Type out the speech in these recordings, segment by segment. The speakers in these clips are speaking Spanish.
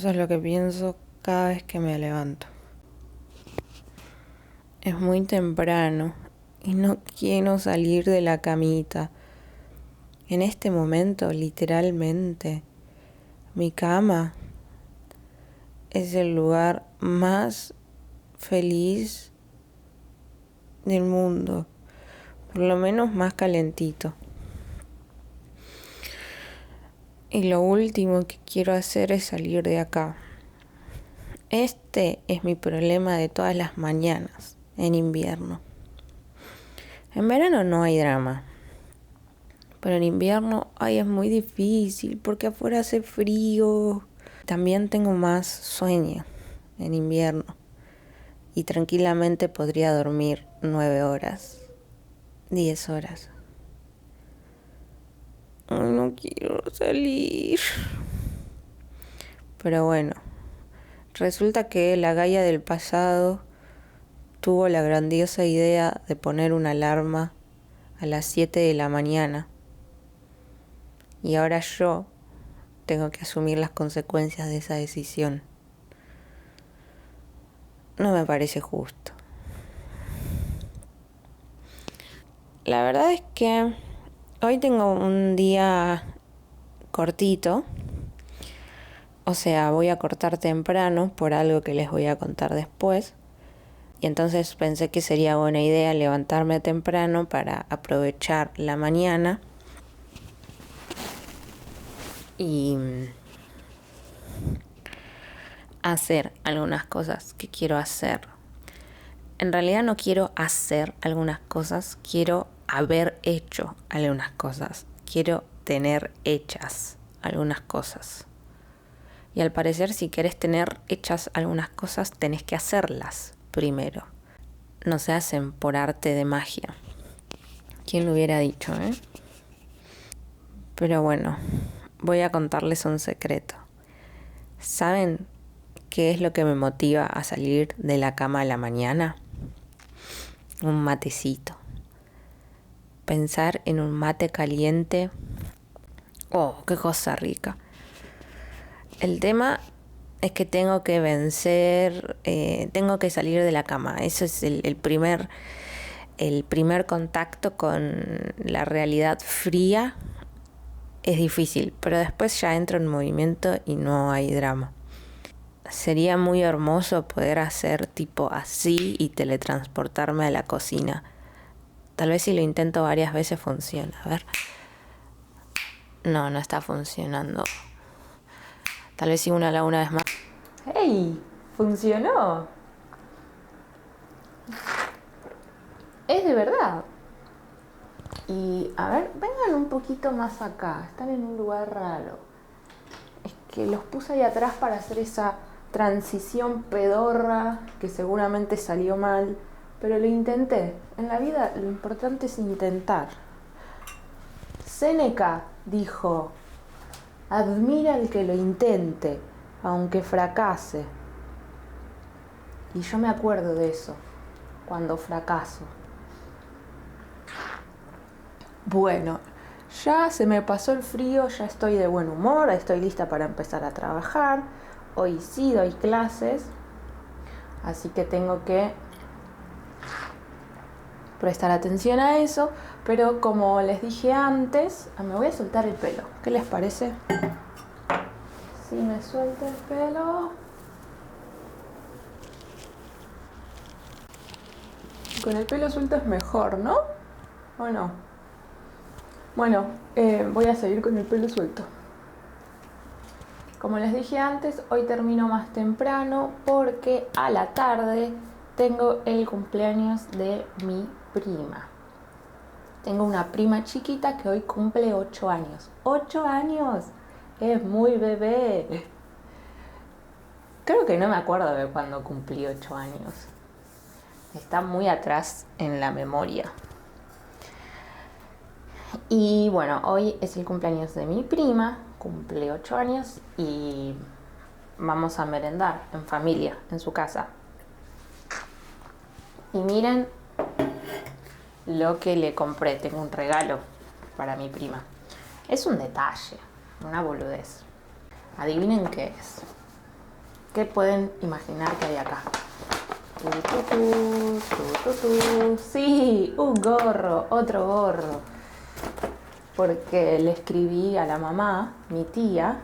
Eso es lo que pienso cada vez que me levanto. Es muy temprano y no quiero salir de la camita. En este momento, literalmente, mi cama es el lugar más feliz del mundo. Por lo menos más calentito. Y lo último que quiero hacer es salir de acá. Este es mi problema de todas las mañanas en invierno. En verano no hay drama. Pero en invierno, es muy difícil porque afuera hace frío. También tengo más sueño en invierno. Y tranquilamente podría dormir 9 horas, 10 horas. Ay, no quiero salir. Pero bueno, resulta que la Gaia del pasado tuvo la grandiosa idea de poner una alarma a las 7 de la mañana. Y ahora yo tengo que asumir las consecuencias de esa decisión. No me parece justo. La verdad es que hoy tengo un día cortito. O sea, voy a cortar temprano por algo que les voy a contar después. Y entonces pensé que sería buena idea levantarme temprano para aprovechar la mañana y hacer algunas cosas que quiero hacer. En realidad no quiero hacer algunas cosas, quiero haber hecho algunas cosas. Quiero tener hechas algunas cosas. Y al parecer, si querés tener hechas algunas cosas, tenés que hacerlas primero. No se hacen por arte de magia. ¿Quién lo hubiera dicho, Pero bueno, voy a contarles un secreto. ¿Saben qué es lo que me motiva a salir de la cama a la mañana? Un matecito. Pensar en un mate caliente. Oh, qué cosa rica. El tema es que tengo que vencer, tengo que salir de la cama. Eso es el primer contacto con la realidad fría. Es difícil, pero después ya entro en movimiento y no hay drama. Sería muy hermoso poder hacer tipo así y teletransportarme a la cocina. Tal vez si lo intento varias veces funciona. A ver. No está funcionando. Tal vez si una vez más. ¡Hey! ¡Funcionó! Es de verdad. Y a ver, vengan un poquito más acá. Están en un lugar raro. Es que los puse ahí atrás para hacer esa transición pedorra que seguramente salió mal, pero lo intenté. En la vida lo importante es intentar. Séneca dijo: admira al que lo intente, aunque fracase. Y yo me acuerdo de eso, cuando fracaso. Bueno, ya se me pasó el frío, ya estoy de buen humor, estoy lista para empezar a trabajar. Hoy sí doy clases, así que tengo que prestar atención a eso. Pero como les dije antes, me voy a soltar el pelo. ¿Qué les parece? Si me suelto el pelo. Con el pelo suelto es mejor, ¿no? ¿O no? Bueno, voy a seguir con el pelo suelto. Como les dije antes, hoy termino más temprano porque a la tarde tengo el cumpleaños de mi prima. Tengo una prima chiquita que hoy cumple 8 años. ¡8 años! Es muy bebé. Creo que no me acuerdo de cuando cumplí 8 años. Está muy atrás en la memoria. Y bueno, hoy es el cumpleaños de mi prima, cumple 8 años y vamos a merendar en familia, en su casa. Y miren lo que le compré, tengo un regalo para mi prima. Es un detalle, una boludez. Adivinen qué es. ¿Qué pueden imaginar que hay acá? Sí, un gorro, otro gorro. Porque le escribí a la mamá, mi tía,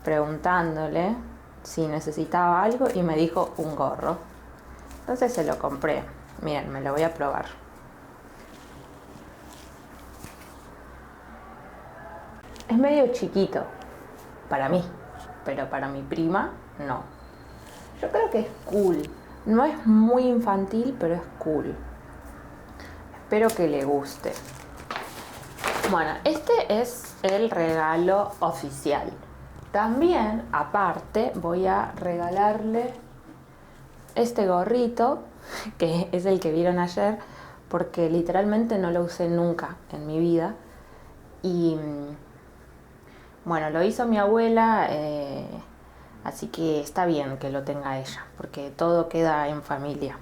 preguntándole si necesitaba algo y me dijo un gorro. Entonces se lo compré. Miren, me lo voy a probar. Es medio chiquito para mí, pero para mi prima no. Yo creo que es cool. No es muy infantil, pero es cool. Espero que le guste. Bueno, este es el regalo oficial. También, aparte, voy a regalarle este gorrito, que es el que vieron ayer, porque literalmente no lo usé nunca en mi vida. Y bueno, lo hizo mi abuela, así que está bien que lo tenga ella, porque todo queda en familia.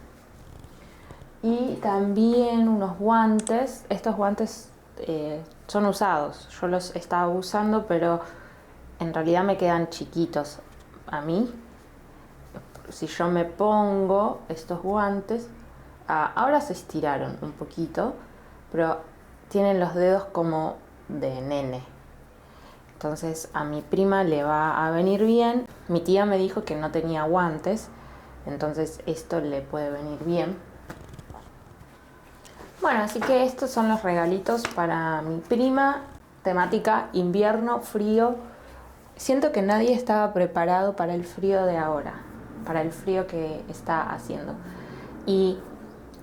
Y también unos guantes. Estos guantes son usados. Yo los estaba usando, pero en realidad me quedan chiquitos a mí. Si yo me pongo estos guantes, ahora se estiraron un poquito, pero tienen los dedos como de nene. Entonces a mi prima le va a venir bien. Mi tía me dijo que no tenía guantes, entonces esto le puede venir bien. Bueno, así que estos son los regalitos para mi prima. Temática invierno, frío. Siento que nadie estaba preparado para el frío de ahora, para el frío que está haciendo. Y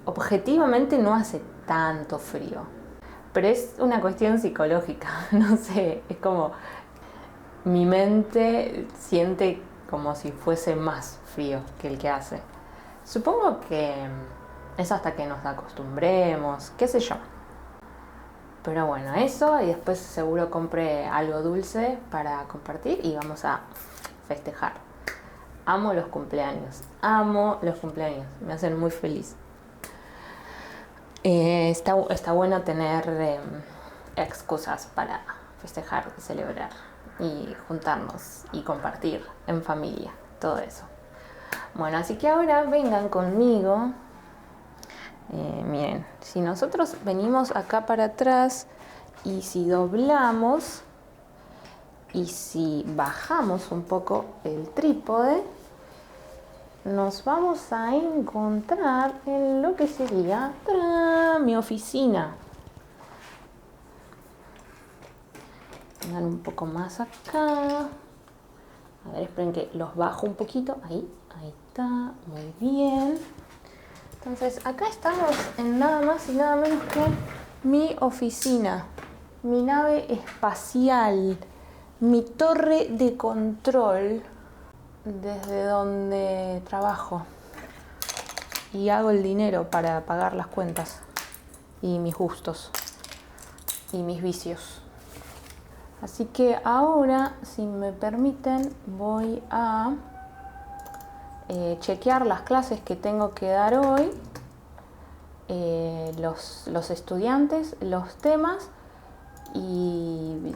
objetivamente no hace tanto frío, pero es una cuestión psicológica, no sé, es como mi mente siente como si fuese más frío que el que hace. Supongo que es hasta que nos acostumbremos, qué sé yo. Pero bueno, eso, y después seguro compré algo dulce para compartir y vamos a festejar. Amo los cumpleaños, me hacen muy feliz. Está bueno tener excusas para festejar, celebrar y juntarnos y compartir en familia, todo eso. Bueno, así que ahora vengan conmigo. Miren, si nosotros venimos acá para atrás y si doblamos y si bajamos un poco el trípode, nos vamos a encontrar en lo que sería mi oficina. Pongan un poco más acá. A ver, esperen que los bajo un poquito. Ahí está, muy bien. Entonces, acá estamos en nada más y nada menos que mi oficina, mi nave espacial, mi torre de control, desde donde trabajo y hago el dinero para pagar las cuentas y mis gustos y mis vicios. Así que ahora, si me permiten, voy a chequear las clases que tengo que dar hoy, los estudiantes, los temas y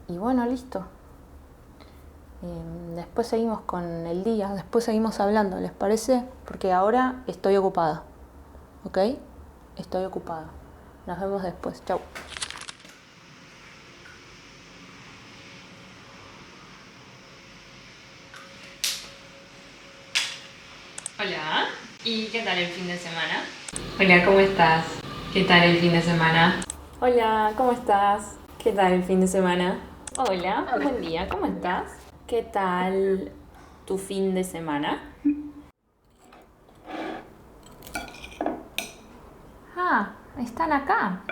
bueno, listo. Después seguimos con el día, después seguimos hablando, ¿les parece? Porque ahora estoy ocupada, ¿ok? Estoy ocupada. Nos vemos después, chau. Hola, ¿y qué tal el fin de semana? Hola, ¿cómo estás? ¿Qué tal el fin de semana? Hola, ¿cómo estás? ¿Qué tal el fin de semana? Hola, buen día, ¿cómo estás? ¿Qué tal tu fin de semana? Ah, están acá.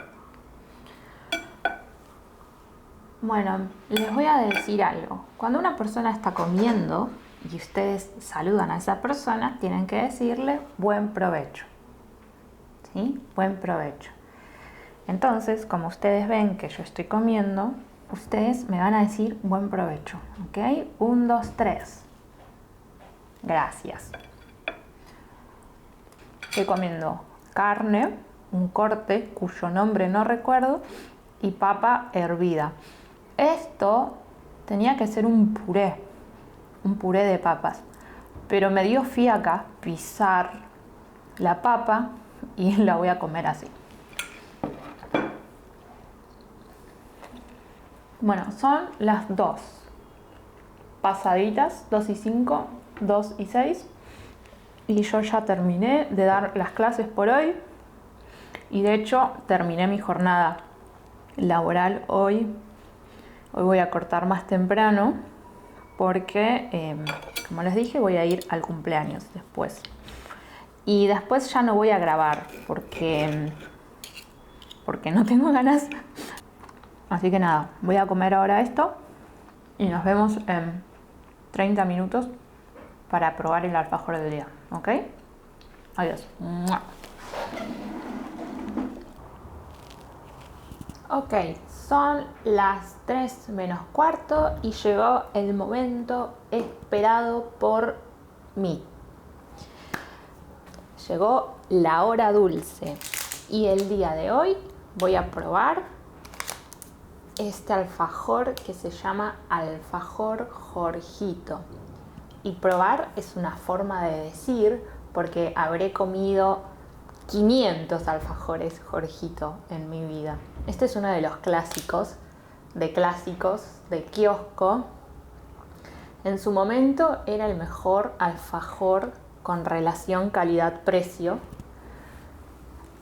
Bueno, les voy a decir algo. Cuando una persona está comiendo y ustedes saludan a esa persona, tienen que decirle buen provecho. ¿Sí? Buen provecho. Entonces, como ustedes ven que yo estoy comiendo, ustedes me van a decir buen provecho. ¿Ok? 1, 2, 3. Gracias. Estoy comiendo carne, un corte cuyo nombre no recuerdo, y papa hervida. Esto tenía que ser un puré. un puré de papas. Pero me dio fiaca pisar la papa y la voy a comer así. Bueno, son las 2 pasaditas, 2:05, 2:06. Y yo ya terminé de dar las clases por hoy. Y de hecho terminé mi jornada laboral hoy. Hoy voy a cortar más temprano porque, como les dije, voy a ir al cumpleaños después. Y después ya no voy a grabar porque no tengo ganas. Así que nada, voy a comer ahora esto y nos vemos en 30 minutos para probar el alfajor del día, ¿ok? Adiós. Ok, son las 3 menos cuarto y llegó el momento esperado por mí. Llegó la hora dulce y el día de hoy voy a probar este alfajor que se llama alfajor Jorgito. Y probar es una forma de decir porque habré comido 500 alfajores Jorgito en mi vida. Este es uno de los clásicos de kiosco. En su momento era el mejor alfajor con relación calidad-precio.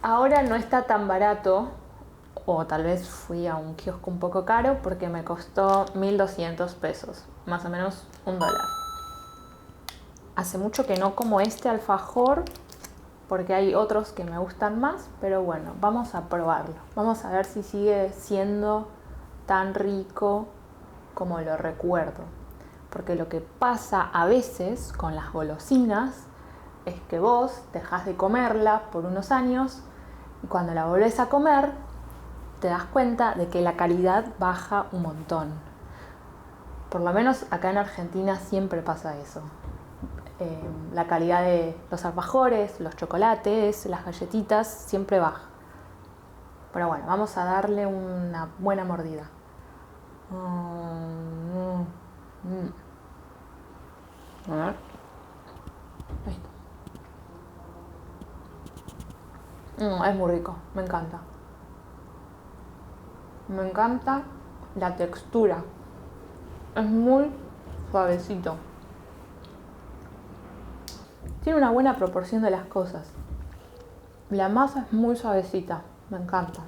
Ahora no está tan barato, o tal vez fui a un kiosco un poco caro porque me costó 1.200 pesos, más o menos $1. Hace mucho que no como este alfajor porque hay otros que me gustan más, pero bueno, vamos a probarlo. Vamos a ver si sigue siendo tan rico como lo recuerdo. Porque lo que pasa a veces con las golosinas es que vos dejás de comerla por unos años y cuando la volvés a comer te das cuenta de que la calidad baja un montón. Por lo menos acá en Argentina siempre pasa eso. La calidad de los alfajores, los chocolates, las galletitas siempre baja. Pero bueno, vamos a darle una buena mordida. A ver. Es muy rico, me encanta. Me encanta la textura. Es muy suavecito. Tiene una buena proporción de las cosas. La masa es muy suavecita, me encanta.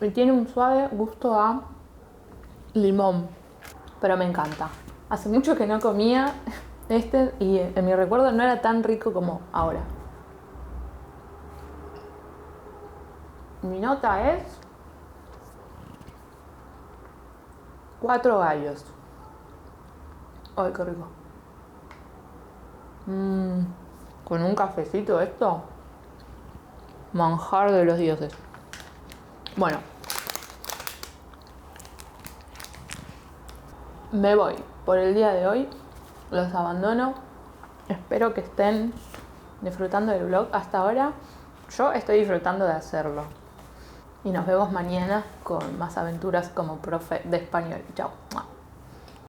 Y tiene un suave gusto a limón, pero me encanta. Hace mucho que no comía este y en mi recuerdo no era tan rico como ahora. Mi nota es 4 gallos. Ay, qué rico. Con un cafecito esto, manjar de los dioses. Bueno, me voy por el día de hoy, los abandono. Espero que estén disfrutando del vlog hasta ahora. Yo estoy disfrutando de hacerlo. Y nos vemos mañana con más aventuras como profe de español. Chao.